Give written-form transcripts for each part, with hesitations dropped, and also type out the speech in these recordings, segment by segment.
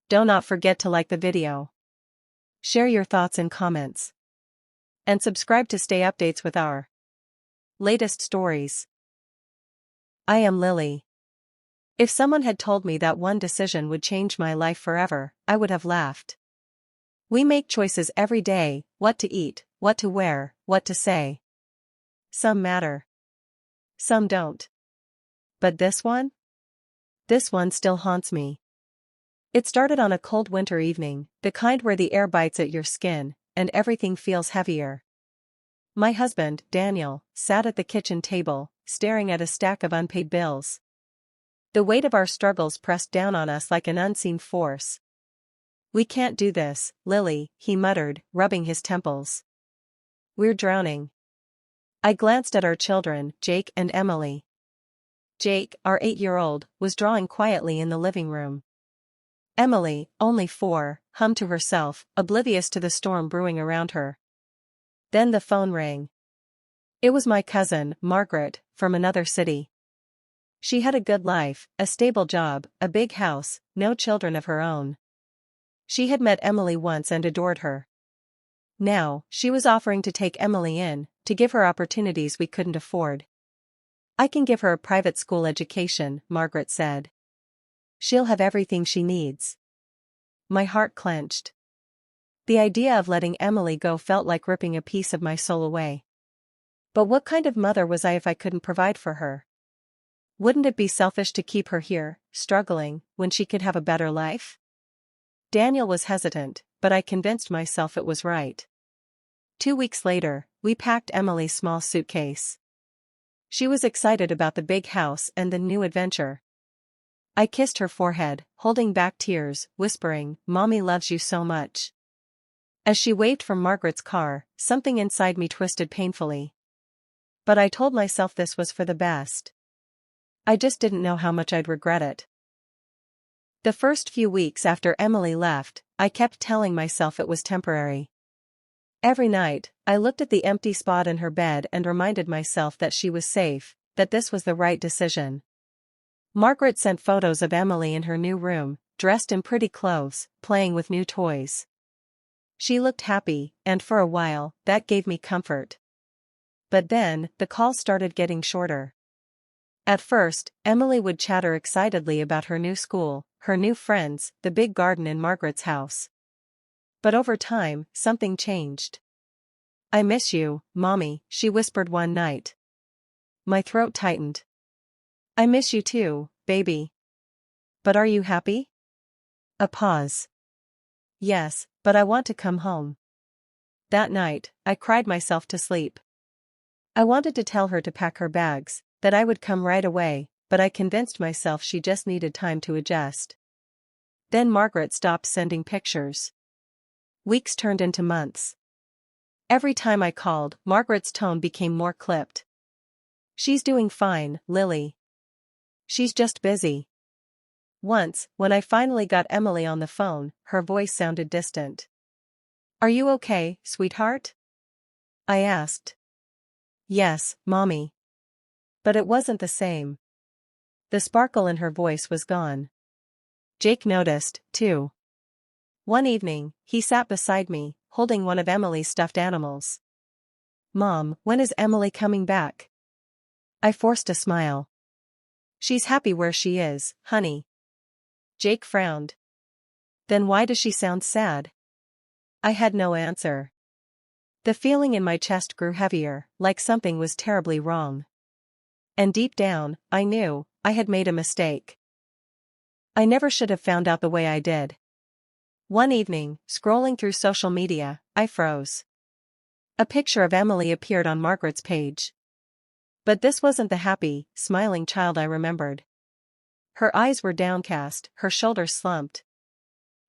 Do not forget to like the video. Share your thoughts in comments. And subscribe to stay updates with our latest stories. I am Lily. If someone had told me that one decision would change my life forever, I would have laughed. We make choices every day: what to eat, what to wear, what to say. Some matter. Some don't. But this one? This one still haunts me. It started on a cold winter evening, the kind where the air bites at your skin, and everything feels heavier. My husband, Daniel, sat at the kitchen table, staring at a stack of unpaid bills. The weight of our struggles pressed down on us like an unseen force. "We can't do this, Lily," he muttered, rubbing his temples. "We're drowning." I glanced at our children, Jake and Emily. Jake, our 8-year-old, was drawing quietly in the living room. Emily, only 4, hummed to herself, oblivious to the storm brewing around her. Then the phone rang. It was my cousin, Margaret, from another city. She had a good life, a stable job, a big house, no children of her own. She had met Emily once and adored her. Now, she was offering to take Emily in, to give her opportunities we couldn't afford. "I can give her a private school education," Margaret said. "She'll have everything she needs." My heart clenched. The idea of letting Emily go felt like ripping a piece of my soul away. But what kind of mother was I if I couldn't provide for her? Wouldn't it be selfish to keep her here, struggling, when she could have a better life? Daniel was hesitant, but I convinced myself it was right. 2 weeks later, we packed Emily's small suitcase. She was excited about the big house and the new adventure. I kissed her forehead, holding back tears, whispering, "Mommy loves you so much." As she waved from Margaret's car, something inside me twisted painfully. But I told myself this was for the best. I just didn't know how much I'd regret it. The first few weeks after Emily left, I kept telling myself it was temporary. Every night, I looked at the empty spot in her bed and reminded myself that she was safe, that this was the right decision. Margaret sent photos of Emily in her new room, dressed in pretty clothes, playing with new toys. She looked happy, and for a while, that gave me comfort. But then, the calls started getting shorter. At first, Emily would chatter excitedly about her new school, her new friends, the big garden in Margaret's house. But over time, something changed. "I miss you, Mommy," she whispered one night. My throat tightened. "I miss you too, baby. But are you happy?" A pause. "Yes, but I want to come home." That night, I cried myself to sleep. I wanted to tell her to pack her bags, that I would come right away, but I convinced myself she just needed time to adjust. Then Margaret stopped sending pictures. Weeks turned into months. Every time I called, Margaret's tone became more clipped. "She's doing fine, Lily. She's just busy." Once, when I finally got Emily on the phone, her voice sounded distant. "Are you okay, sweetheart?" I asked. "Yes, Mommy." But it wasn't the same. The sparkle in her voice was gone. Jake noticed, too. One evening, he sat beside me, holding one of Emily's stuffed animals. "Mom, when is Emily coming back?" I forced a smile. "She's happy where she is, honey." Jake frowned. "Then why does she sound sad?" I had no answer. The feeling in my chest grew heavier, like something was terribly wrong. And deep down, I knew, I had made a mistake. I never should have found out the way I did. One evening, scrolling through social media, I froze. A picture of Emily appeared on Margaret's page. But this wasn't the happy, smiling child I remembered. Her eyes were downcast, her shoulders slumped.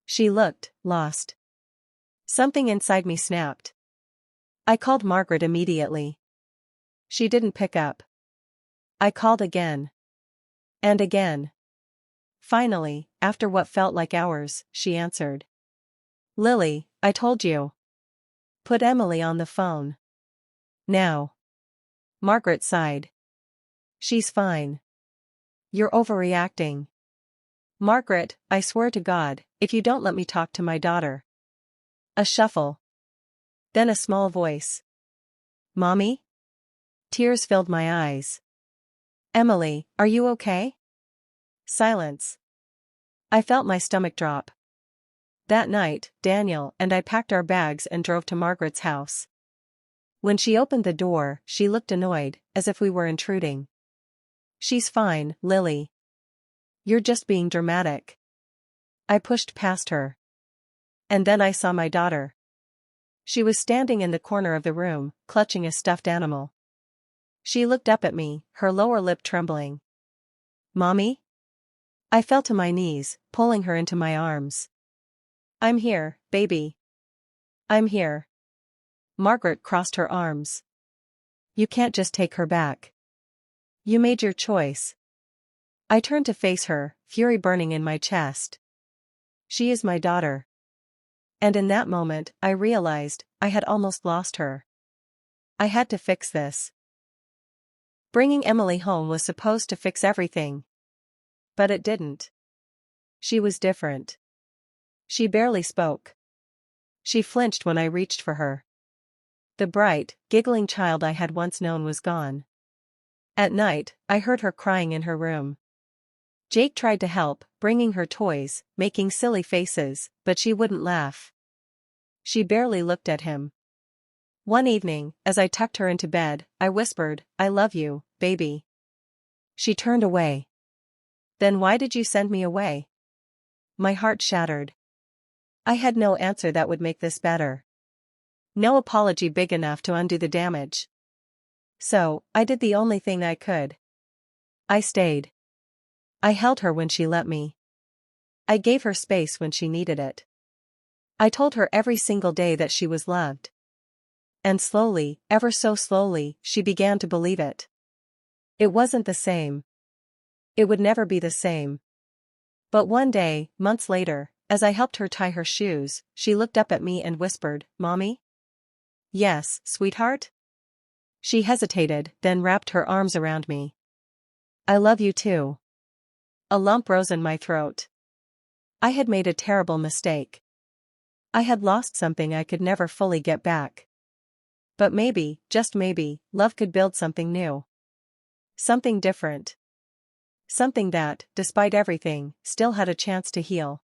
She looked lost. Something inside me snapped. I called Margaret immediately. She didn't pick up. I called again. And again. Finally, after what felt like hours, she answered. "Lily, I told you. Put Emily on the phone. Now." Margaret sighed. "She's fine. You're overreacting." "Margaret, I swear to God, if you don't let me talk to my daughter. A shuffle. Then a small voice. Mommy? Tears filled my eyes. Emily, are you okay? Silence. I felt my stomach drop. That night, Daniel and I packed our bags and drove to Margaret's house. When she opened the door, she looked annoyed, as if we were intruding. She's fine, Lily. You're just being dramatic. I pushed past her. And then I saw my daughter. She was standing in the corner of the room, clutching a stuffed animal. She looked up at me, her lower lip trembling. Mommy? I fell to my knees, pulling her into my arms. I'm here, baby. I'm here. Margaret crossed her arms. You can't just take her back. You made your choice. I turned to face her, fury burning in my chest. She is my daughter. And in that moment, I realized I had almost lost her. I had to fix this. Bringing Emily home was supposed to fix everything. But it didn't. She was different. She barely spoke. She flinched when I reached for her. The bright, giggling child I had once known was gone. At night, I heard her crying in her room. Jake tried to help, bringing her toys, making silly faces, but she wouldn't laugh. She barely looked at him. One evening, as I tucked her into bed, I whispered, I love you, baby. She turned away. Then why did you send me away? My heart shattered. I had no answer that would make this better. No apology big enough to undo the damage. So, I did the only thing I could. I stayed. I held her when she let me. I gave her space when she needed it. I told her every single day that she was loved. And slowly, ever so slowly, she began to believe it. It wasn't the same. It would never be the same. But one day, months later, as I helped her tie her shoes, she looked up at me and whispered, Mommy? Yes, sweetheart? She hesitated, then wrapped her arms around me. I love you too. A lump rose in my throat. I had made a terrible mistake. I had lost something I could never fully get back. But maybe, just maybe, love could build something new. Something different. Something that, despite everything, still had a chance to heal.